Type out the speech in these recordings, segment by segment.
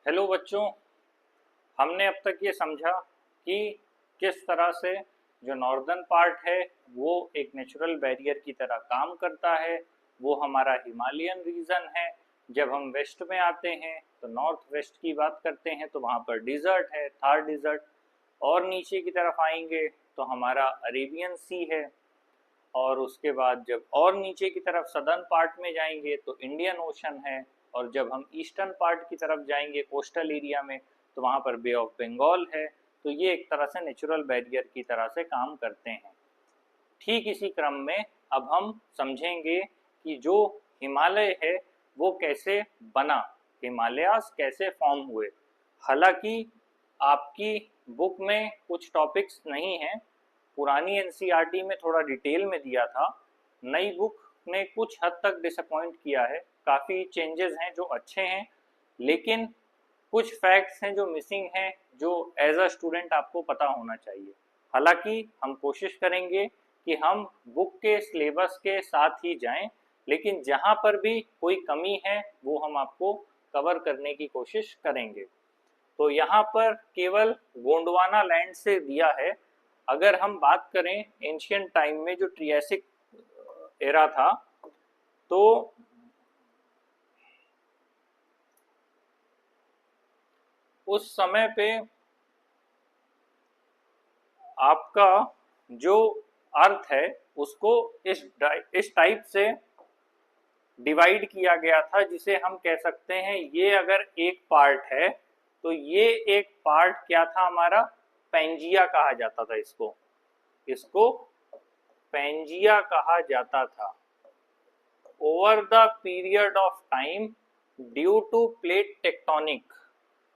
Hello बच्चों। हमने अब तक ये समझा कि किस तरह से जो नॉर्दर्न पार्ट है वो एक नेचुरल बैरियर की तरह काम करता है। वो हमारा हिमालयन रीजन है। जब हम वेस्ट में आते हैं तो नॉर्थ वेस्ट की बात करते हैं तो वहाँ पर डिज़र्ट है, थार डिज़र्ट। और नीचे की तरफ आएंगे तो हमारा अरेबियन सी है। और उसके बाद जब और नीचे की तरफ सदर्न पार्ट में जाएंगे तो इंडियन ओशन है। और जब हम ईस्टर्न पार्ट की तरफ जाएंगे कोस्टल एरिया में तो वहाँ पर बे ऑफ बंगाल है। तो ये एक तरह से नेचुरल बैरियर की तरह से काम करते हैं। ठीक इसी क्रम में अब हम समझेंगे कि जो हिमालय है वो कैसे बना, हिमालयास कैसे फॉर्म हुए। हालांकि आपकी बुक में कुछ टॉपिक्स नहीं हैं, पुरानी एनसीईआरटी में थोड़ा डिटेल में दिया था। नई बुक ने कुछ हद तक डिसअपॉइंट किया है, काफ़ी चेंजेस हैं जो अच्छे हैं, लेकिन कुछ फैक्ट्स हैं जो मिसिंग हैं, जो एज अ स्टूडेंट आपको पता होना चाहिए। हालांकि हम कोशिश करेंगे कि हम बुक के सिलेबस के साथ ही जाएं, लेकिन जहां पर भी कोई कमी है वो हम आपको कवर करने की कोशिश करेंगे। तो यहाँ पर केवल गोंडवाना लैंड से दिया है। अगर हम बात करें एंशियंट टाइम में जो ट्रियासिक एरा था, तो उस समय पे आपका जो अर्थ है उसको इस टाइप से डिवाइड किया गया था, जिसे हम कह सकते हैं ये अगर एक पार्ट है तो ये एक पार्ट क्या था हमारा, पेंजिया कहा जाता था। इसको इसको पेंजिया कहा जाता था। Over the period of time due to plate tectonic,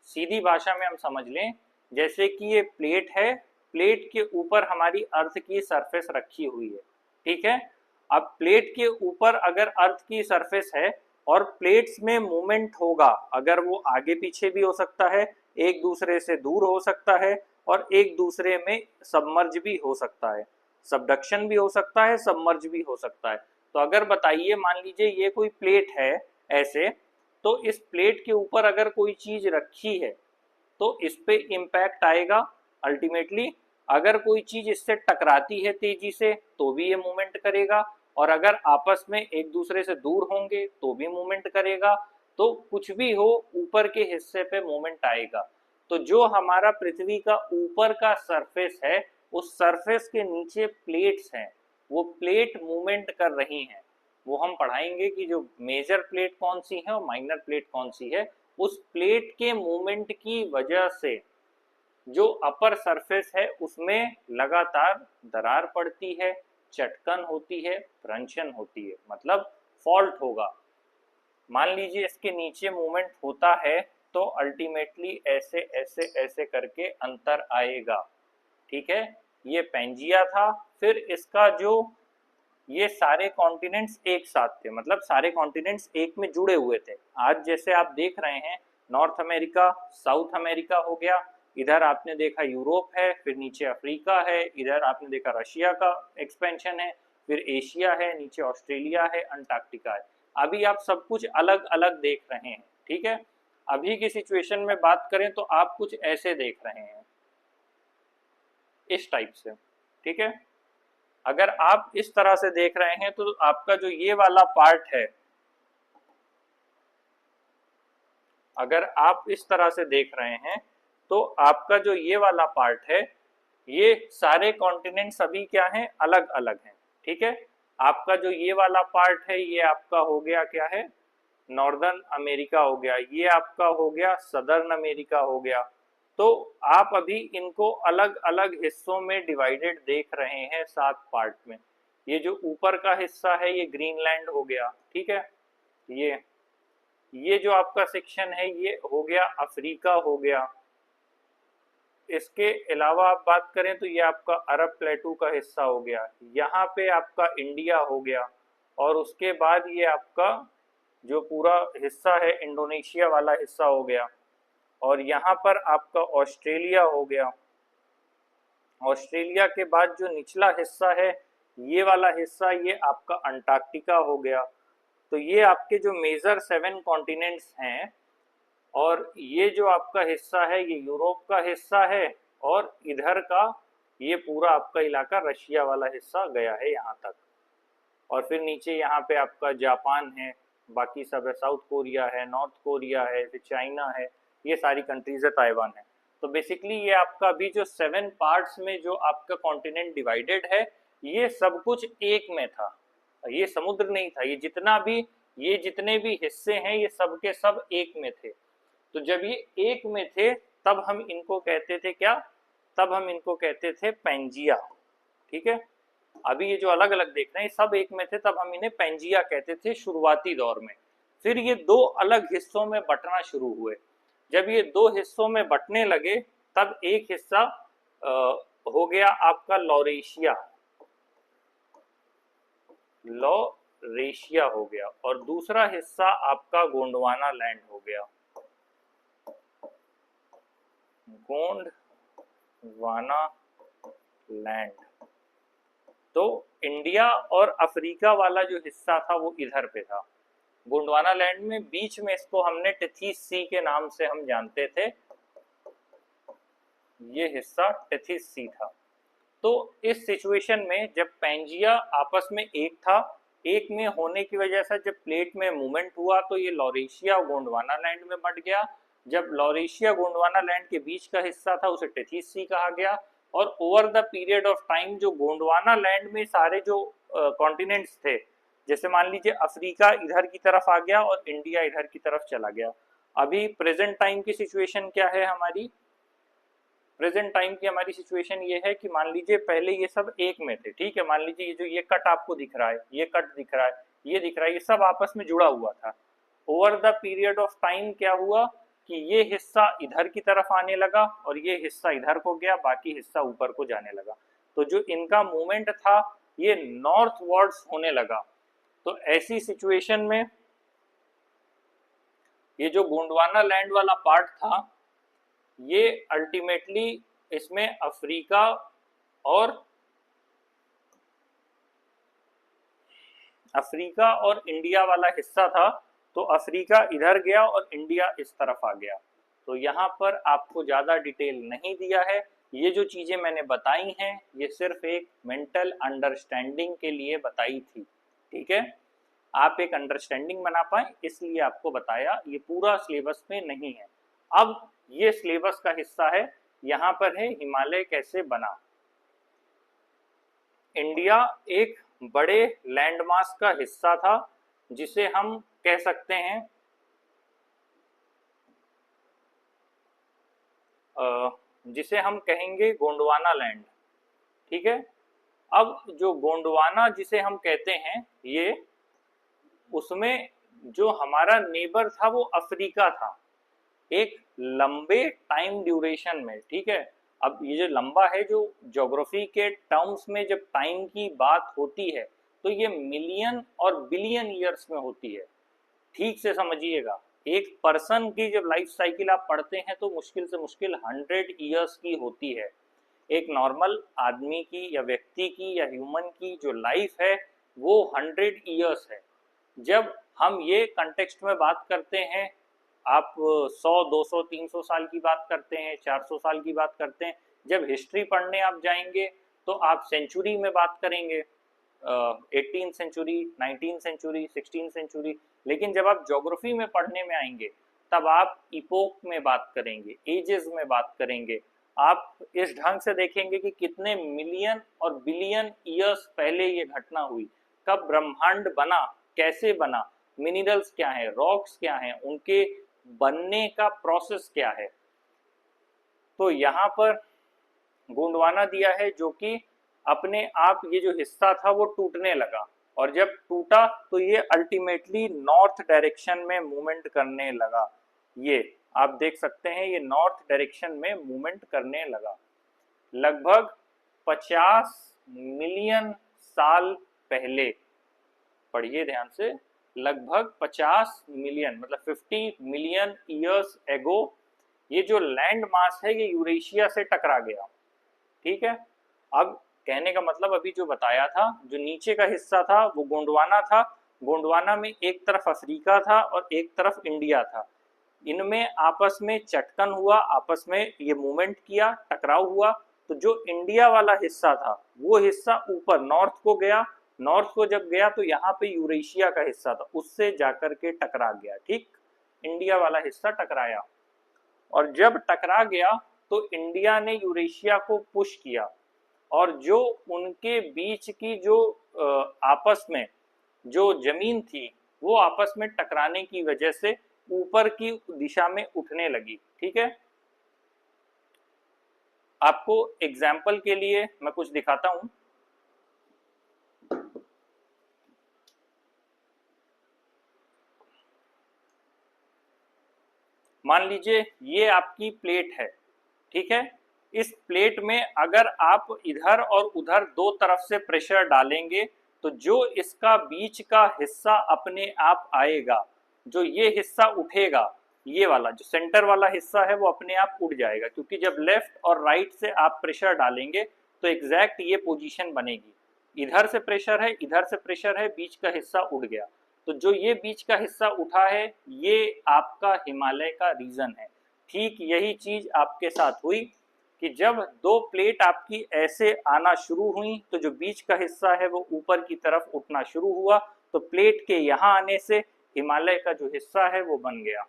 सीधी भाषा में हम समझ लें जैसे कि ये प्लेट है, प्लेट के ऊपर हमारी अर्थ की सरफेस रखी हुई है। ठीक है। अब प्लेट के ऊपर अगर अर्थ की सरफेस है और प्लेट्स में मूवमेंट होगा, अगर वो आगे पीछे भी हो सकता है, एक दूसरे से दूर हो सकता है, और एक दूसरे में सबमर्ज भी हो सकता है, सबडक्शन भी हो सकता है, सबमर्ज भी हो सकता है। तो अगर बताइए, मान लीजिए ये कोई प्लेट है ऐसे, तो इस प्लेट के ऊपर अगर कोई चीज रखी है तो इस पे इम्पैक्ट आएगा अल्टीमेटली। अगर कोई चीज इससे टकराती है तेजी से तो भी ये मूवमेंट करेगा, और अगर आपस में एक दूसरे से दूर होंगे तो भी मूवमेंट करेगा। तो कुछ भी हो, ऊपर के हिस्से पे मूवमेंट आएगा। तो जो हमारा पृथ्वी का ऊपर का सरफेस है, उस सरफेस के नीचे प्लेट्स हैं, वो प्लेट मूवमेंट कर रही हैं। वो हम पढ़ाएंगे कि जो मेजर प्लेट कौन सी है और माइनर प्लेट कौन सी है। उस प्लेट के मूवमेंट की वजह से जो अपर सरफेस है उसमें लगातार दरार पड़ती है, चटकन होती है, भ्रंशन होती है, मतलब फॉल्ट होगा। मान लीजिए इसके नीचे मूवमेंट होता है तो अल्टीमेटली ऐसे ऐसे ऐसे करके अंतर आएगा। ठीक है। ये पेंजिया था। फिर इसका जो ये सारे कॉन्टिनेंट्स एक साथ थे, मतलब सारे कॉन्टिनेंट्स एक में जुड़े हुए थे। आज जैसे आप देख रहे हैं नॉर्थ अमेरिका, साउथ अमेरिका हो गया, इधर आपने देखा यूरोप है, फिर नीचे अफ्रीका है, इधर आपने देखा रशिया का एक्सपेंशन है, फिर एशिया है, नीचे ऑस्ट्रेलिया है, अंटार्कटिका है। अभी आप सब कुछ अलग अलग देख रहे हैं। ठीक है। अभी की सिचुएशन में बात करें तो आप कुछ ऐसे देख रहे हैं, इस टाइप से। ठीक है। अगर आप इस तरह से देख रहे हैं तो आपका जो ये वाला पार्ट है, अगर आप इस तरह से देख रहे हैं तो आपका जो ये वाला पार्ट है, ये सारे कॉन्टिनेंट सभी क्या हैं, अलग अलग हैं। ठीक है। आपका जो ये वाला पार्ट है ये आपका हो गया क्या है, नॉर्दर्न अमेरिका हो गया, ये आपका हो गया सदर्न अमेरिका हो गया। तो आप अभी इनको अलग अलग हिस्सों में डिवाइडेड देख रहे हैं, 7 पार्ट में। ये जो ऊपर का हिस्सा है ये ग्रीनलैंड हो गया। ठीक है। ये जो आपका सेक्शन है ये हो गया अफ्रीका हो गया। इसके अलावा आप बात करें तो ये आपका अरब प्लेटू का हिस्सा हो गया, यहाँ पे आपका इंडिया हो गया, और उसके बाद ये आपका जो पूरा हिस्सा है इंडोनेशिया वाला हिस्सा हो गया, और यहाँ पर आपका ऑस्ट्रेलिया हो गया। ऑस्ट्रेलिया के बाद जो निचला हिस्सा है ये वाला हिस्सा, ये आपका अंटार्कटिका हो गया। तो ये आपके जो मेजर 7 कॉन्टिनेंट्स हैं, और ये जो आपका हिस्सा है ये यूरोप का हिस्सा है, और इधर का ये पूरा आपका इलाका रशिया वाला हिस्सा गया है यहाँ तक। और फिर नीचे यहाँ पे आपका जापान है, बाकी सब है, साउथ कोरिया है, नॉर्थ कोरिया है, फिर चाइना है, ये सारी कंट्रीज है, ताइवान है। तो बेसिकली ये आपका अभी जो 7 पार्ट्स में जो आपका कॉन्टिनेंट डिवाइडेड है, ये सब कुछ एक में था, ये समुद्र नहीं था। ये जितने भी हिस्से हैं ये सब के सब एक में थे। तो जब ये एक में थे तब हम इनको कहते थे क्या? तब हम इनको कहते थे पेंजिया। ठीक है, अभी ये जो अलग अलग देख रहे हैं सब एक में थे, तब हम इन्हें पेंजिया कहते थे शुरुआती दौर में। फिर ये दो अलग हिस्सों में बंटना शुरू हुए। जब ये दो हिस्सों में बंटने लगे तब एक हिस्सा हो गया आपका लॉरेशिया हो गया, और दूसरा हिस्सा आपका गोंडवाना लैंड हो गया, गोंडवाना लैंड। तो इंडिया और अफ्रीका वाला जो हिस्सा था वो इधर पे था, गोंडवाना लैंड में। बीच में इसको हमने टेथिस सी के नाम से हम जानते थे, ये हिस्सा टेथिस सी था। तो इस सिचुएशन में जब पेंजिया आपस में एक था, एक में होने की वजह से जब प्लेट में मूवमेंट हुआ तो ये लॉरेशिया और गोंडवाना लैंड में बंट गया। जब लॉरेशिया गोंडवाना लैंड के बीच का हिस्सा था उसे टेथिस सी कहा गया, और over the period of time जो गोंडवाना लैंड में सारे जो कॉन्टिनेंट्स थे, जैसे मान लीजिए अफ्रीका इधर की तरफ आ गया और इंडिया इधर की तरफ चला गया। अभी प्रेजेंट टाइम की सिचुएशन क्या है हमारी? प्रेजेंट टाइम की हमारी सिचुएशन ये है कि मान लीजिए पहले ये सब एक में थे, ठीक है, मान लीजिए ये जो ये कट आपको दिख रहा है, ये कट दिख रहा है, ये दिख रहा है, ये सब आपस में जुड़ा हुआ था। Over the period of time क्या हुआ कि ये हिस्सा इधर की तरफ आने लगा और ये हिस्सा इधर को गया, बाकी हिस्सा ऊपर को जाने लगा। तो जो इनका मूवमेंट था ये नॉर्थ वर्ड्स होने लगा। तो ऐसी सिचुएशन में ये जो गोंडवाना लैंड वाला पार्ट था ये अल्टीमेटली इसमें अफ्रीका और इंडिया वाला हिस्सा था। तो अफ्रीका इधर गया और इंडिया इस तरफ आ गया। तो यहाँ पर आपको ज़्यादा डिटेल नहीं दिया है, ये जो चीज़ें मैंने बताई हैं ये सिर्फ एक मेंटल अंडरस्टैंडिंग के लिए बताई थी। ठीक है, आप एक अंडरस्टैंडिंग बना पाए इसलिए आपको बताया, ये पूरा सिलेबस में नहीं है। अब ये सिलेबस का हिस्सा है, यहाँ पर है हिमालय कैसे बना। इंडिया एक बड़े लैंडमास का हिस्सा था जिसे हम कह सकते हैं जिसे हम कहेंगे गोंडवाना लैंड। ठीक है, अब जो गोंडवाना जिसे हम कहते हैं ये, उसमें जो हमारा नेबर था वो अफ्रीका था एक लंबे टाइम ड्यूरेशन में। ठीक है, अब ये जो लंबा है, जो ज्योग्राफी के टर्म्स में जब टाइम की बात होती है तो ये मिलियन और बिलियन ईयर्स में होती है। ठीक से समझिएगा, एक पर्सन की जब लाइफ साइकिल आप पढ़ते हैं तो मुश्किल से मुश्किल 100 ईयर्स की होती है। एक नॉर्मल आदमी की या व्यक्ति की या ह्यूमन की जो लाइफ है वो 100 ईयर्स है। जब हम ये कंटेक्स्ट में बात करते हैं, आप 100, 200, 300 साल की बात करते हैं, 400 साल की बात करते हैं। जब हिस्ट्री पढ़ने आप जाएंगे तो आप सेंचुरी में बात करेंगे, 18th century, 19th century, 16th century. लेकिन जब आप ज्योग्राफी में पढ़ने में आएंगे तब आप इपोक में बात करेंगे, एजेस में बात करेंगे। आप इस ढंग से देखेंगे कि कितने मिलियन और बिलियन ईयर्स पहले ये घटना हुई, कब ब्रह्मांड बना, कैसे बना, मिनरल्स क्या है, रॉक्स क्या हैं, उनके बनने का प्रोसेस क्या है। तो यहाँ पर गोंडवाना दिया है जो कि अपने आप ये जो हिस्सा था वो टूटने लगा, और जब टूटा तो ये अल्टीमेटली नॉर्थ डायरेक्शन में मूवमेंट करने लगा। ये आप देख सकते हैं, ये नॉर्थ डायरेक्शन में मूवमेंट करने लगा। लगभग 50 मिलियन साल पहले, पढ़िए ध्यान से, लगभग 50 मिलियन मतलब 50 मिलियन ईयर्स एगो ये जो लैंड मास है ये यूरेशिया से टकरा गया। ठीक है, अब कहने का मतलब अभी जो बताया था, जो नीचे का हिस्सा था वो गोंडवाना था। गोंडवाना में एक तरफ अफ्रीका था और एक तरफ इंडिया था। इनमें आपस में चटकन हुआ, आपस में ये मूवमेंट किया, टकराव हुआ, तो जो इंडिया वाला हिस्सा था वो हिस्सा ऊपर नॉर्थ को गया, नॉर्थ को जब गया तो यहाँ पे यूरेशिया का हिस्सा था उससे जाकर के टकरा गया, ठीक, इंडिया वाला हिस्सा टकराया। और जब टकरा गया तो इंडिया ने यूरेशिया को पुश किया, और जो उनके बीच की जो आपस में जो जमीन थी वो आपस में टकराने की वजह से ऊपर की दिशा में उठने लगी, ठीक है। आपको एग्जाम्पल के लिए मैं कुछ दिखाता हूं। मान लीजिए ये आपकी प्लेट है, ठीक है। इस प्लेट में अगर आप इधर और उधर दो तरफ से प्रेशर डालेंगे तो जो इसका बीच का हिस्सा अपने आप आएगा, जो ये हिस्सा उठेगा, ये वाला जो सेंटर वाला हिस्सा है वो अपने आप उठ जाएगा, क्योंकि जब लेफ्ट और राइट से आप प्रेशर डालेंगे तो एग्जैक्ट ये पोजीशन बनेगी। इधर से प्रेशर है, इधर से प्रेशर है, बीच का हिस्सा उठ गया, तो जो ये बीच का हिस्सा उठा है ये आपका हिमालय का रीजन है। ठीक यही चीज आपके साथ हुई कि जब दो प्लेट आपकी ऐसे आना शुरू हुई तो जो बीच का हिस्सा है वो ऊपर की तरफ उठना शुरू हुआ, तो प्लेट के यहाँ आने से हिमालय का जो हिस्सा है वो बन गया।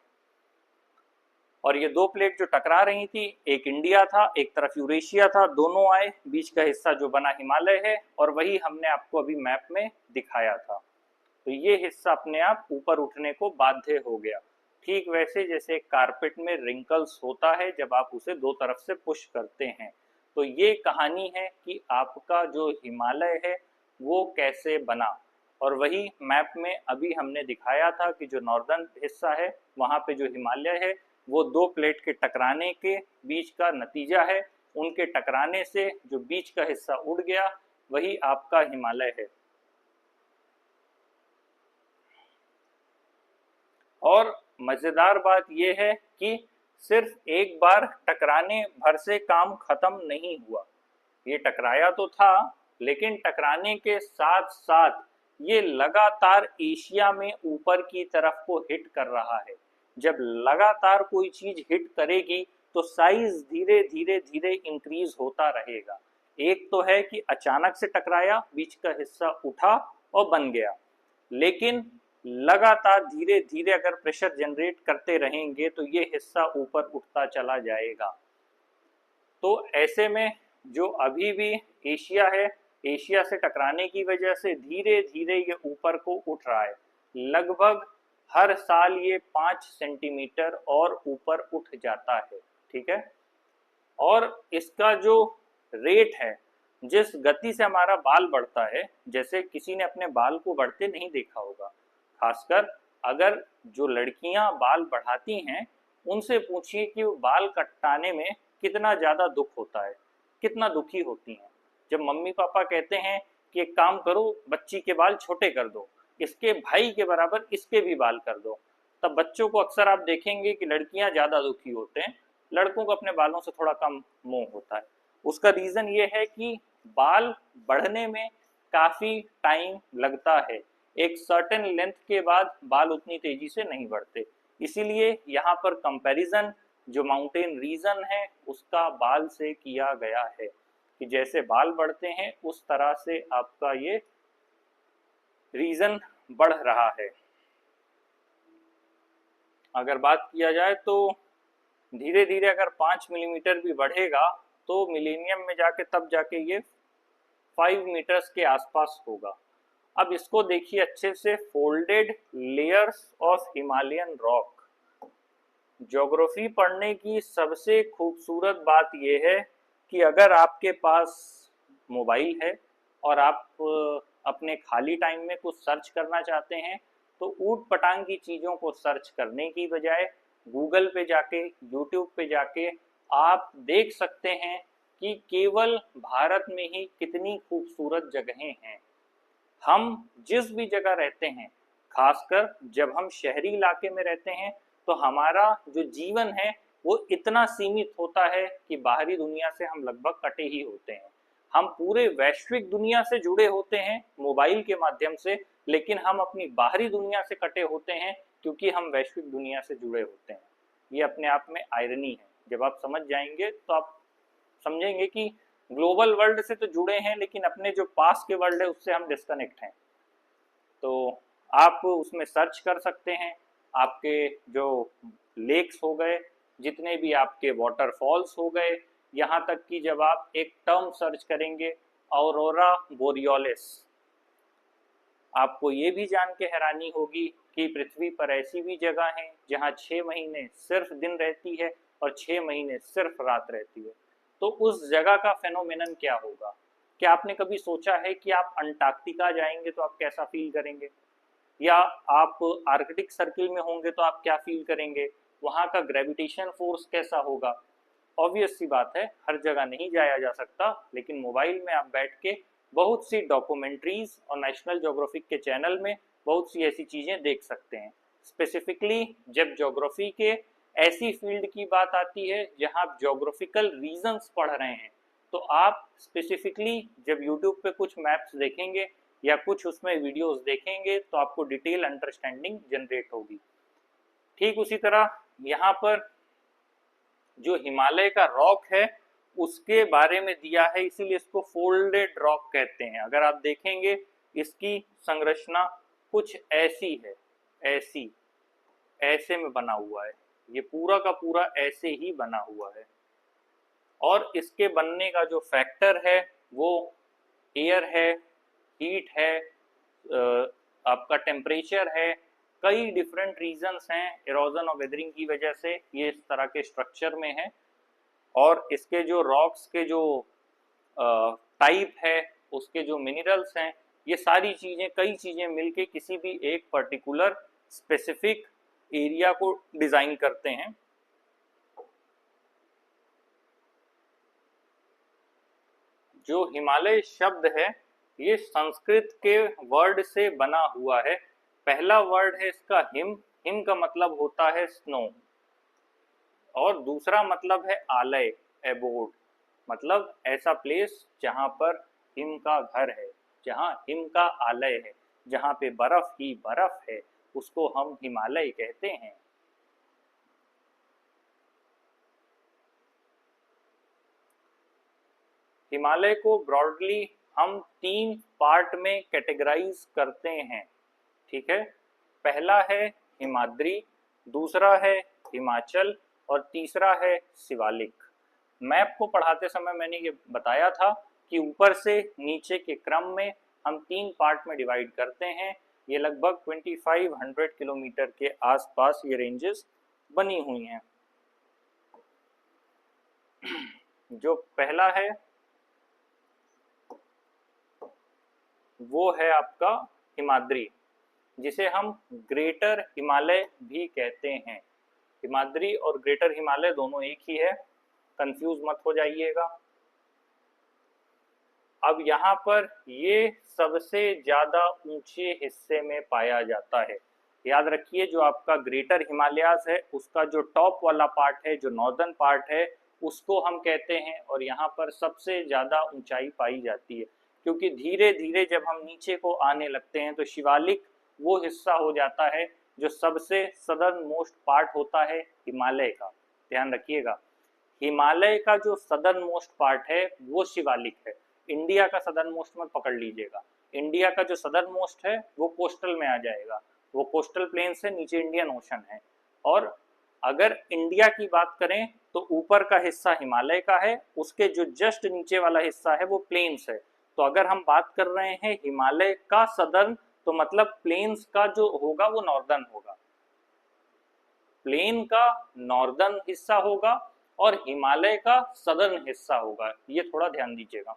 और ये दो प्लेट जो टकरा रही थी, एक इंडिया था एक तरफ यूरेशिया था, दोनों आए, बीच का हिस्सा जो बना हिमालय है, और वही हमने आपको अभी मैप में दिखाया था। तो ये हिस्सा अपने आप ऊपर उठने को बाध्य हो गया, ठीक वैसे जैसे कारपेट में रिंकल्स होता है जब आप उसे दो तरफ से पुश करते हैं। तो ये कहानी है कि आपका जो हिमालय है वो कैसे बना, और वही मैप में अभी हमने दिखाया था कि जो नॉर्दर्न हिस्सा है वहाँ पे जो हिमालय है वो दो प्लेट के टकराने के बीच का नतीजा है, उनके टकराने से जो बीच का हिस्सा उड़ गया वही आपका हिमालय है। और मजेदार बात यह है कि सिर्फ एक बार टकराने भर से काम खत्म नहीं हुआ, ये टकराया तो था लेकिन टकराने के साथ साथ ये लगातार एशिया में ऊपर की तरफ को हिट कर रहा है। जब लगातार कोई चीज हिट करेगी तो साइज धीरे धीरे धीरे इंक्रीज होता रहेगा। एक तो है कि अचानक से टकराया, बीच का हिस्सा उठा और बन गया, लेकिन लगातार धीरे धीरे अगर प्रेशर जनरेट करते रहेंगे तो ये हिस्सा ऊपर उठता चला जाएगा। तो ऐसे में जो अभी भी एशिया है, एशिया से टकराने की वजह से धीरे धीरे ये ऊपर को उठ रहा है, लगभग हर साल ये 5 सेंटीमीटर और ऊपर उठ जाता है, ठीक है। और इसका जो रेट है, जिस गति से हमारा बाल बढ़ता है, जैसे किसी ने अपने बाल को बढ़ते नहीं देखा होगा, खासकर अगर जो लड़कियां बाल बढ़ाती हैं उनसे पूछिए कि वो बाल कटाने में कितना ज़्यादा दुख होता है, कितना दुखी होती हैं। जब मम्मी पापा कहते हैं कि एक काम करो, बच्ची के बाल छोटे कर दो, इसके भाई के बराबर इसके भी बाल कर दो, तब बच्चों को अक्सर आप देखेंगे कि लड़कियां ज़्यादा दुखी होते हैं, लड़कों को अपने बालों से थोड़ा कम मोह होता है। उसका रीज़न ये है कि बाल बढ़ने में काफ़ी टाइम लगता है, एक सर्टेन लेंथ के बाद बाल उतनी तेजी से नहीं बढ़ते, इसीलिए यहाँ पर कंपैरिजन जो माउंटेन रीजन है उसका बाल से किया गया है कि जैसे बाल बढ़ते हैं उस तरह से आपका ये रीजन बढ़ रहा है। अगर बात किया जाए तो धीरे धीरे अगर 5 मिलीमीटर भी बढ़ेगा तो मिलेनियम में जाके तब जाके ये 5 मीटर्स के आसपास होगा। अब इसको देखिए अच्छे से, folded layers of Himalayan rock. Geography पढ़ने की सबसे खूबसूरत बात यह है कि अगर आपके पास मोबाइल है और आप अपने खाली टाइम में कुछ सर्च करना चाहते हैं तो ऊट पटांग की चीज़ों को सर्च करने की बजाय गूगल पे जाके, यूट्यूब पे जाके आप देख सकते हैं कि केवल भारत में ही कितनी खूबसूरत जगहें हैं। हम जिस भी जगह रहते हैं, खासकर जब हम शहरी इलाके में रहते हैं, तो हमारा जो जीवन है वो इतना सीमित होता है कि बाहरी दुनिया से हम लगभग कटे ही होते हैं। हम पूरे वैश्विक दुनिया से जुड़े होते हैं मोबाइल के माध्यम से, लेकिन हम अपनी बाहरी दुनिया से कटे होते हैं क्योंकि हम वैश्विक दुनिया से जुड़े होते हैं। ये अपने आप में आयरनी है। जब आप समझ जाएंगे तो आप समझेंगे कि ग्लोबल वर्ल्ड से तो जुड़े हैं, लेकिन अपने जो पास के वर्ल्ड है उससे हम डिस्कनेक्ट हैं। तो आप उसमें सर्च कर सकते हैं, आपके जो लेक्स हो गए, जितने भी आपके वाटरफॉल्स हो गए, यहाँ तक कि जब आप एक टर्म सर्च करेंगे ऑरोरा बोरियोलिस, आपको ये भी जान के हैरानी होगी कि पृथ्वी पर ऐसी भी जगह हैं जहाँ 6 महीने सिर्फ दिन रहती है और 6 महीने सिर्फ रात रहती है। तो उस जगह का फेनोमेनन क्या होगा? क्या आपने कभी सोचा है कि आप अंटार्कटिका जाएंगे तो आप कैसा फील करेंगे, या आप आर्कटिक सर्किल में होंगे तो आप क्या फील करेंगे? वहाँ का ग्रेविटेशन फोर्स कैसा होगा? ऑब्वियस सी बात है, हर जगह नहीं जाया जा सकता, लेकिन मोबाइल में आप बैठ के बहुत सी डॉक्यूमेंट्रीज और नेशनल ज्योग्राफिक के चैनल में बहुत सी ऐसी चीज़ें देख सकते हैं। स्पेसिफिकली जब ज्योग्राफी के ऐसी फील्ड की बात आती है जहां आप ज्योग्राफिकल रीजन्स पढ़ रहे हैं, तो आप स्पेसिफिकली जब यूट्यूब पे कुछ मैप्स देखेंगे या कुछ उसमें वीडियोस देखेंगे तो आपको डिटेल अंडरस्टैंडिंग जनरेट होगी। ठीक उसी तरह यहाँ पर जो हिमालय का रॉक है उसके बारे में दिया है, इसीलिए इसको फोल्डेड रॉक कहते हैं। अगर आप देखेंगे इसकी संरचना कुछ ऐसी है, ऐसी ऐसे में बना हुआ है, ये पूरा का पूरा ऐसे ही बना हुआ है। और इसके बनने का जो फैक्टर है वो एयर है, हीट है, आपका टेम्परेचर है, कई डिफरेंट रीजंस हैं। इरोजन और वेदरिंग की वजह से ये इस तरह के स्ट्रक्चर में है, और इसके जो रॉक्स के जो टाइप है, उसके जो मिनरल्स हैं, ये सारी चीज़ें, कई चीज़ें मिलके किसी भी एक पर्टिकुलर स्पेसिफिक एरिया को डिज़ाइन करते हैं। जो हिमालय शब्द है ये संस्कृत के वर्ड से बना हुआ है। पहला वर्ड है इसका हिम, हिम का मतलब होता है स्नो, और दूसरा मतलब है आलय, एबोर्ड, मतलब ऐसा प्लेस जहाँ पर हिम का घर है, जहाँ हिम का आलय है, जहाँ पे बर्फ ही बर्फ है, उसको हम हिमालय कहते हैं। हिमालय को ब्रॉडली हम 3 पार्ट में कैटेगराइज करते हैं, ठीक है। पहला है हिमाद्री, दूसरा है हिमाचल, और तीसरा है शिवालिक। मैप को पढ़ाते समय मैंने ये बताया था कि ऊपर से नीचे के क्रम में हम 3 पार्ट में डिवाइड करते हैं। ये लगभग 2500 किलोमीटर के आसपास ये रेंजेस बनी हुई हैं। जो पहला है वो है आपका हिमाद्री, जिसे हम ग्रेटर हिमालय भी कहते हैं। हिमाद्री और ग्रेटर हिमालय दोनों एक ही है, कंफ्यूज मत हो जाइएगा। अब यहाँ पर ये सबसे ज्यादा ऊंचे हिस्से में पाया जाता है। याद रखिए, जो आपका ग्रेटर हिमालयाज है उसका जो टॉप वाला पार्ट है, जो नॉर्दर्न पार्ट है, उसको हम कहते हैं, और यहाँ पर सबसे ज्यादा ऊंचाई पाई जाती है। क्योंकि धीरे धीरे जब हम नीचे को आने लगते हैं तो शिवालिक वो हिस्सा हो जाता है जो सबसे सदर्न मोस्ट पार्ट होता है हिमालय का। ध्यान रखिएगा, हिमालय का जो सदर्न मोस्ट पार्ट है वो शिवालिक है। इंडिया का सदर्न मोस्ट मत पकड़ लीजिएगा, इंडिया का जो सदर्न मोस्ट है वो कोस्टल में आ जाएगा, वो कोस्टल प्लेन से नीचे इंडियन ओशन है। और अगर इंडिया की बात करें तो ऊपर का हिस्सा हिमालय का है, उसके जो जस्ट नीचे वाला हिस्सा है वो प्लेन्स है। तो अगर हम बात कर रहे हैं हिमालय का सदर्न, तो मतलब प्लेन्स का जो होगा वो नॉर्दर्न होगा, प्लेन का नॉर्दर्न हिस्सा होगा और हिमालय का सदर्न हिस्सा होगा। ये थोड़ा ध्यान दीजिएगा।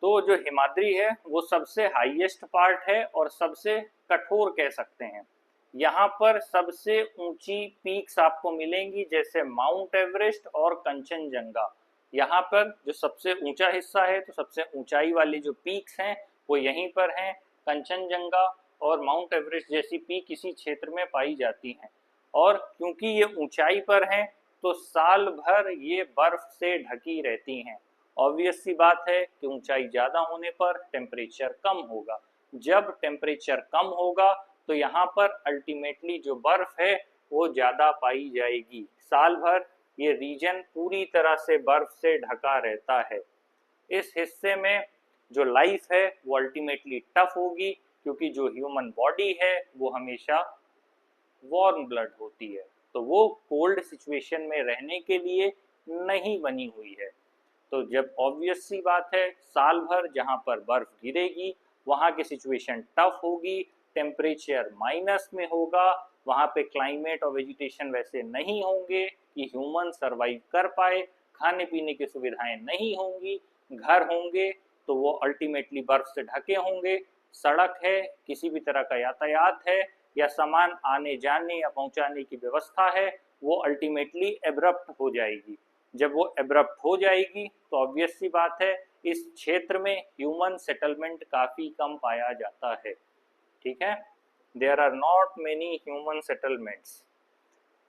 तो जो हिमाद्री है वो सबसे हाईएस्ट पार्ट है और सबसे कठोर कह सकते हैं। यहाँ पर सबसे ऊंची पीक्स आपको मिलेंगी, जैसे माउंट एवरेस्ट और कंचनजंगा। यहाँ पर जो सबसे ऊंचा हिस्सा है, तो सबसे ऊंचाई वाली जो पीक्स हैं वो यहीं पर हैं। कंचनजंगा और माउंट एवरेस्ट जैसी पीक इसी क्षेत्र में पाई जाती हैं। और क्योंकि ये ऊंचाई पर हैं तो साल भर ये बर्फ से ढकी रहती हैं। ऑब्वियस सी बात है कि ऊंचाई ज़्यादा होने पर टेम्परेचर कम होगा। जब टेम्परेचर कम होगा तो यहाँ पर अल्टीमेटली जो बर्फ है वो ज़्यादा पाई जाएगी। साल भर ये रीजन पूरी तरह से बर्फ से ढका रहता है। इस हिस्से में जो लाइफ है वो अल्टीमेटली टफ होगी, क्योंकि जो ह्यूमन बॉडी है वो हमेशा वार्म ब्लड होती है, तो वो कोल्ड सिचुएशन में रहने के लिए नहीं बनी हुई है। तो जब ऑब्वियस सी बात है, साल भर जहाँ पर बर्फ गिरेगी वहाँ की सिचुएशन टफ होगी, टेम्परेचर माइनस में होगा, वहाँ पे क्लाइमेट और वेजिटेशन वैसे नहीं होंगे कि ह्यूमन सरवाइव कर पाए, खाने पीने की सुविधाएं नहीं होंगी, घर होंगे तो वो अल्टीमेटली बर्फ से ढके होंगे, सड़क है, किसी भी तरह का यातायात है या सामान आने जाने या पहुंचाने की व्यवस्था है, वो अल्टीमेटली एब्रप्ट हो जाएगी। जब वो एब्रप्ट हो जाएगी तो ऑब्वियस सी बात है इस क्षेत्र में ह्यूमन सेटलमेंट काफ़ी कम पाया जाता है। ठीक है, there are not many human settlements.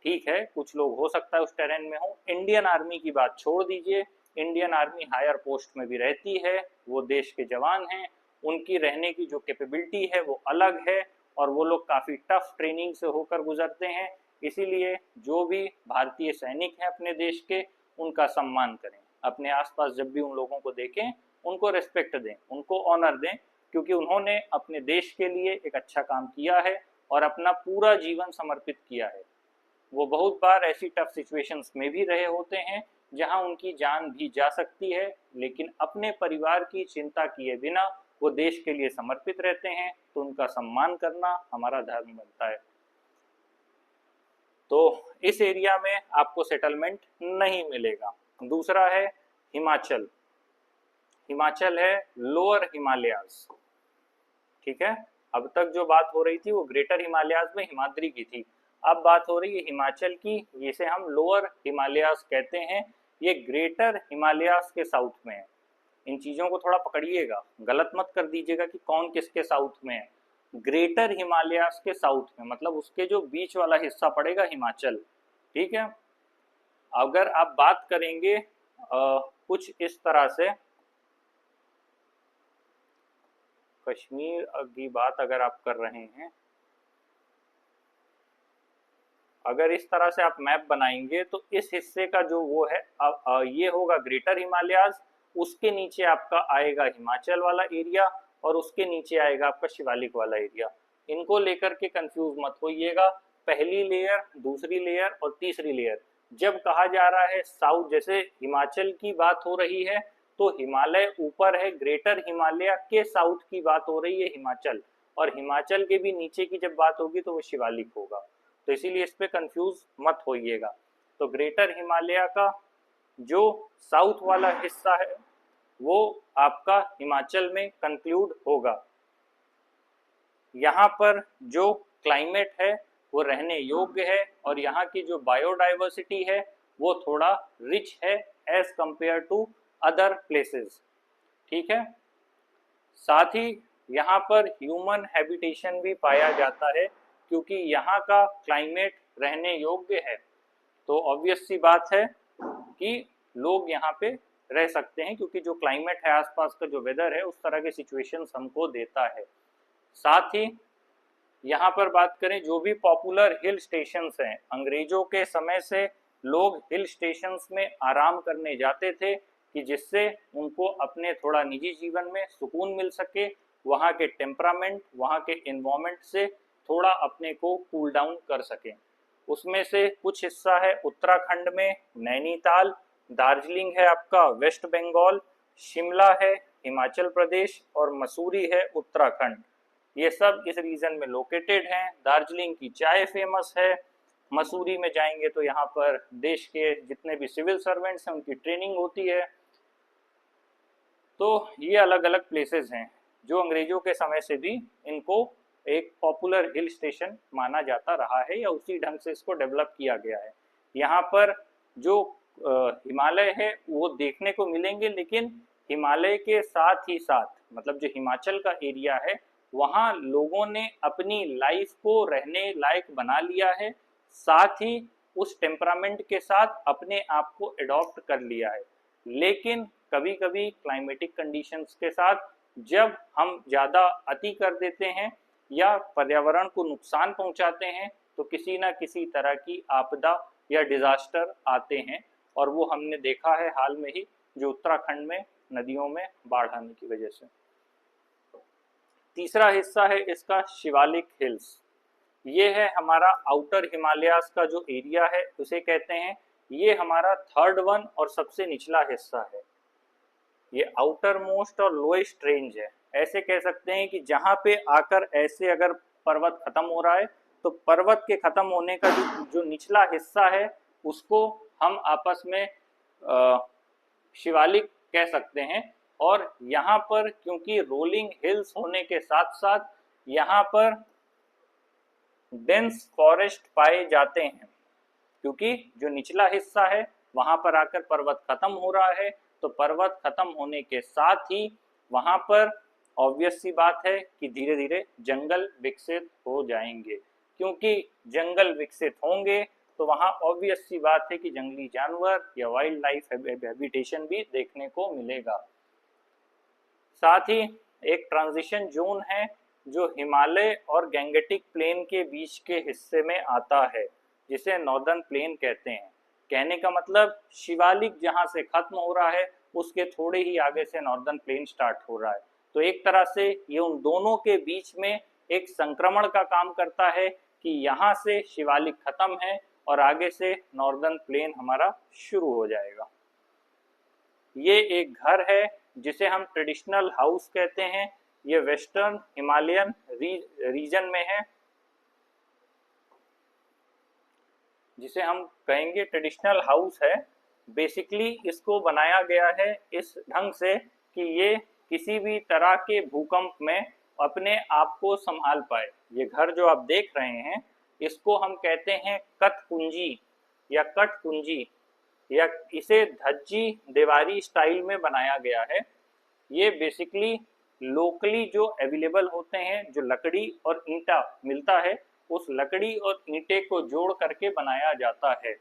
ठीक है, कुछ लोग हो सकता है उस टेरेन में हो। इंडियन आर्मी की बात छोड़ दीजिए, इंडियन आर्मी हायर पोस्ट में भी रहती है, वो देश के जवान हैं, उनकी रहने की जो कैपेबिलिटी है वो अलग है और वो लोग काफ़ी टफ ट्रेनिंग से होकर गुजरते हैं। इसीलिए जो भी भारतीय सैनिक हैं अपने देश के, उनका सम्मान करें, अपने आसपास जब भी उन लोगों को देखें उनको रिस्पेक्ट दें, उनको ऑनर दें, क्योंकि उन्होंने अपने देश के लिए एक अच्छा काम किया है और अपना पूरा जीवन समर्पित किया है। वो बहुत बार ऐसी टफ सिचुएशंस में भी रहे होते हैं जहां उनकी जान भी जा सकती है, लेकिन अपने परिवार की चिंता किए बिना वो देश के लिए समर्पित रहते हैं, तो उनका सम्मान करना हमारा धर्म बनता है। तो इस एरिया में आपको सेटलमेंट नहीं मिलेगा। दूसरा है हिमाचल। हिमाचल है लोअर हिमालयाज। ठीक है, अब तक जो बात हो रही थी वो ग्रेटर हिमालयाज में हिमाद्री की थी, अब बात हो रही है हिमाचल की, जिसे हम लोअर हिमालयाज कहते हैं। ये ग्रेटर हिमालयाज के साउथ में है। इन चीज़ों को थोड़ा पकड़िएगा, गलत मत कर दीजिएगा कि कौन किसके साउथ में है। ग्रेटर हिमालयाज के साउथ में मतलब उसके जो बीच वाला हिस्सा पड़ेगा हिमाचल। ठीक है, अगर आप बात करेंगे कुछ इस तरह से, कश्मीर की बात अगर आप कर रहे हैं, अगर इस तरह से आप मैप बनाएंगे तो इस हिस्से का जो वो है ये होगा ग्रेटर हिमालयाज, उसके नीचे आपका आएगा हिमाचल वाला एरिया और उसके नीचे आएगा आपका शिवालिक वाला एरिया। इनको लेकर के कंफ्यूज मत होइएगा, पहली लेयर, दूसरी लेयर और तीसरी लेयर। जब कहा जा रहा है साउथ, जैसे हिमाचल की बात हो रही है तो हिमालय ऊपर है, ग्रेटर हिमालय के साउथ की बात हो रही है हिमाचल, और हिमाचल के भी नीचे की जब बात होगी तो वो शिवालिक होगा। तो इसीलिए इस पे कंफ्यूज मत होइएगा। तो ग्रेटर हिमालय का जो साउथ वाला हिस्सा है वो आपका हिमाचल में कंक्लूड होगा। यहाँ पर जो क्लाइमेट है वो रहने योग्य है और यहाँ की जो बायोडाइवर्सिटी है वो थोड़ा रिच है as compare to other places. ठीक है, साथ ही यहाँ पर ह्यूमन हैबिटेशन भी पाया जाता है, क्योंकि यहाँ का क्लाइमेट रहने योग्य है, तो ऑब्वियस सी बात है कि लोग यहाँ पे रह सकते हैं, क्योंकि जो क्लाइमेट है आसपास का जो वेदर है उस तरह के सिचुएशंस हमको देता है। साथ ही यहाँ पर बात करें, जो भी पॉपुलर हिल स्टेशंस हैं, अंग्रेजों के समय से लोग हिल स्टेशंस में आराम करने जाते थे कि जिससे उनको अपने थोड़ा निजी जीवन में सुकून मिल सके, वहाँ के टेम्परामेंट, वहाँ के इन्वायरमेंट से थोड़ा अपने को कूल डाउन कर सकें। उसमें से कुछ हिस्सा है उत्तराखंड में नैनीताल, दार्जिलिंग है आपका वेस्ट बंगाल, शिमला है हिमाचल प्रदेश और मसूरी है उत्तराखंड। ये सब इस रीजन में लोकेटेड हैं। दार्जिलिंग की चाय फेमस है, मसूरी में जाएंगे तो यहाँ पर देश के जितने भी सिविल सर्वेंट्स हैं उनकी ट्रेनिंग होती है। तो ये अलग अलग प्लेसेस हैं जो अंग्रेजों के समय से भी इनको एक पॉपुलर हिल स्टेशन माना जाता रहा है या उसी ढंग से इसको डेवलप किया गया है। यहाँ पर जो हिमालय है वो देखने को मिलेंगे, लेकिन हिमालय के साथ ही साथ मतलब जो हिमाचल का एरिया है वहाँ लोगों ने अपनी लाइफ को रहने लायक बना लिया है, साथ ही उस टेम्परामेंट के साथ अपने आप को एडॉप्ट कर लिया है। लेकिन कभी कभी क्लाइमेटिक कंडीशंस के साथ जब हम ज़्यादा अति कर देते हैं या पर्यावरण को नुकसान पहुंचाते हैं तो किसी न किसी तरह की आपदा या डिजास्टर आते हैं, और वो हमने देखा है हाल में ही जो उत्तराखंड में नदियों में बाढ़ आने की वजह से। तीसरा हिस्सा है इसका शिवालिक हिल्स। ये है हमारा आउटर हिमालयाज का जो एरिया है उसे कहते हैं, ये हमारा थर्ड वन और सबसे निचला हिस्सा है। ये आउटर मोस्ट और लोएस्ट रेंज है। ऐसे कह सकते हैं कि जहां पे आकर ऐसे अगर पर्वत खत्म हो रहा है तो पर्वत के खत्म होने का जो निचला हिस्सा है उसको हम आपस में शिवालिक कह सकते हैं। और यहाँ पर क्योंकि रोलिंग हिल्स होने के साथ साथ यहाँ पर डेंस फॉरेस्ट पाए जाते हैं, क्योंकि जो निचला हिस्सा है वहां पर आकर पर्वत खत्म हो रहा है, तो पर्वत खत्म होने के साथ ही वहां पर ऑब्वियस सी बात है कि धीरे धीरे जंगल विकसित हो जाएंगे। क्योंकि जंगल विकसित होंगे तो वहां ऑब्वियस सी बात है कि जंगली जानवर या वाइल्ड लाइफ हैबिटेशन भी देखने को मिलेगा। साथ ही एक ट्रांजिशन जोन है जो हिमालय और गैंगेटिक प्लेन के बीच के हिस्से में आता है, जिसे नॉर्दर्न प्लेन कहते हैं। कहने का मतलब शिवालिक जहां से खत्म हो रहा है उसके थोड़े ही आगे से नॉर्दर्न प्लेन स्टार्ट हो रहा है। तो एक तरह से ये उन दोनों के बीच में एक संक्रमण का काम करता है कि यहाँ से शिवालिक खत्म है और आगे से नॉर्दर्न प्लेन हमारा शुरू हो जाएगा। ये एक घर है जिसे हम ट्रेडिशनल हाउस कहते हैं। ये वेस्टर्न हिमालयन रीजन में है, जिसे हम कहेंगे ट्रेडिशनल हाउस है। बेसिकली इसको बनाया गया है इस ढंग से कि ये किसी भी तरह के भूकंप में अपने आप को संभाल पाए। ये घर जो आप देख रहे हैं इसको हम कहते हैं कठपुंजी या कठपुंजी, या इसे धज्जी दीवारी स्टाइल में बनाया गया है। ये बेसिकली लोकली जो अवेलेबल होते हैं, जो लकड़ी और ईंटा मिलता है, उस लकड़ी और ईंटे को जोड़ करके बनाया जाता है।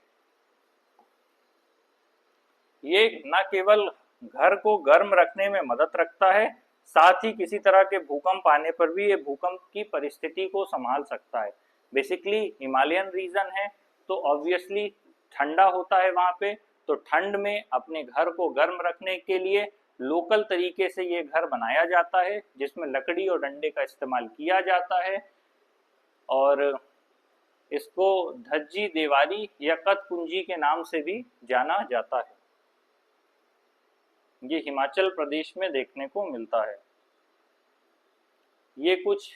ये न केवल घर को गर्म रखने में मदद रखता है, साथ ही किसी तरह के भूकंप आने पर भी ये भूकंप की परिस्थिति को संभाल सकता है। बेसिकली हिमालयन रीजन है तो ऑब्वियसली ठंडा होता है वहां पे, तो ठंड में अपने घर को गर्म रखने के लिए लोकल तरीके से ये घर बनाया जाता है, जिसमें लकड़ी और डंडे का इस्तेमाल किया जाता है, और इसको धज्जी दीवारी या कठपुंजी के नाम से भी जाना जाता है। ये हिमाचल प्रदेश में देखने को मिलता है। ये कुछ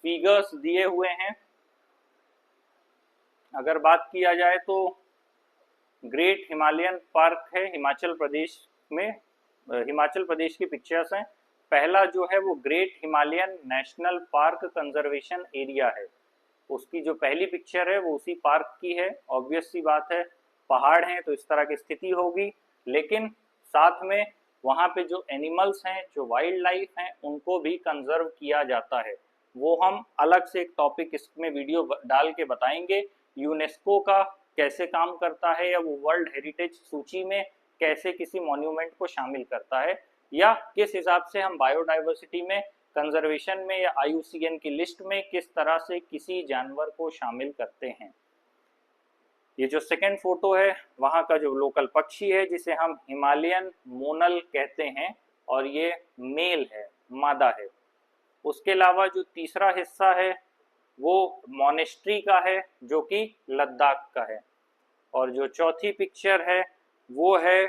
फिगर्स दिए हुए हैं। अगर बात किया जाए तो ग्रेट हिमालयन पार्क है हिमाचल प्रदेश में, हिमाचल प्रदेश की पिक्चर्स हैं। पहला जो है वो great Himalayan national park conservation area है। उसकी जो पहली पिक्चर है वो उसी पार्क की है। ऑब्वियस सी बात है, पहाड़ हैं तो इस तरह की स्थिति होगी, लेकिन साथ में वहाँ पे जो एनिमल्स हैं, जो वाइल्ड लाइफ हैं, उनको भी कंजर्व किया जाता है। वो हम अलग से एक टॉपिक इसमें वीडियो डाल के बताएंगे। यूनेस्को का कैसे काम करता है, या वो वर्ल्ड हेरिटेज सूची में कैसे किसी मॉन्यूमेंट को शामिल करता है, या किस हिसाब से हम बायोडाइवर्सिटी में कंजर्वेशन में या IUCN की लिस्ट में किस तरह से किसी जानवर को शामिल करते हैं। ये जो सेकंड फोटो है वहाँ का जो लोकल पक्षी है जिसे हम हिमालयन मोनल कहते हैं, और ये मेल है, मादा है। उसके अलावा जो तीसरा हिस्सा है वो मोनेस्ट्री का है जो कि लद्दाख का है, और जो चौथी पिक्चर है वो है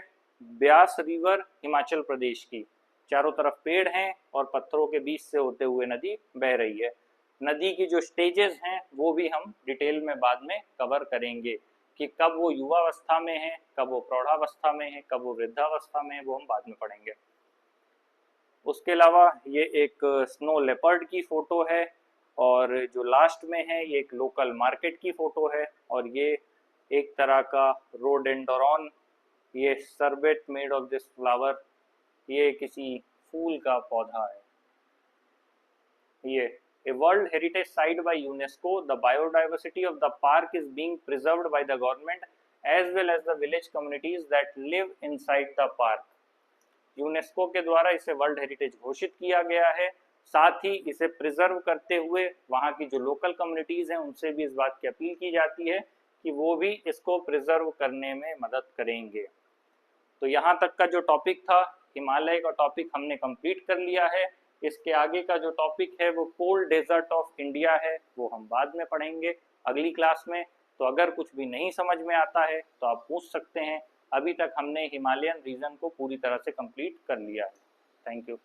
ब्यास रिवर हिमाचल प्रदेश की। चारों तरफ पेड़ हैं और पत्थरों के बीच से होते हुए नदी बह रही है। नदी की जो स्टेजेस हैं वो भी हम डिटेल में बाद में कवर करेंगे कि कब वो युवावस्था में है, कब वो प्रौढ़ावस्था में है, कब वो वृद्धावस्था में है, वो हम बाद में पढ़ेंगे। उसके अलावा ये एक स्नो लेपर्ड की फोटो है, और जो लास्ट में है ये एक लोकल मार्केट की फोटो है, और ये एक तरह का रोडेंडोरॉन, ये सरबेट मेड ऑफ दिस फ्लावर, ये किसी फूल का पौधा है। ये a world heritage site by UNESCO, the biodiversity of the park is being preserved by the government as well as the village communities that live inside the park. UNESCO के द्वारा इसे world heritage घोषित किया गया है। साथ ही इसे preserve करते हुए वहाँ की जो लोकल कम्युनिटीज़ हैं उनसे भी इस बात की अपील की जाती है कि वो भी इसको प्रिजर्व करने में मदद करेंगे। तो यहाँ तक का जो टॉपिक था, हिमालय का टॉपिक हमने कंप्लीट कर लिया है। इसके आगे का जो टॉपिक है वो कोल्ड डेजर्ट ऑफ इंडिया है, वो हम बाद में पढ़ेंगे अगली क्लास में। तो अगर कुछ भी नहीं समझ में आता है तो आप पूछ सकते हैं। अभी तक हमने हिमालयन रीजन को पूरी तरह से कंप्लीट कर लिया है। Thank you.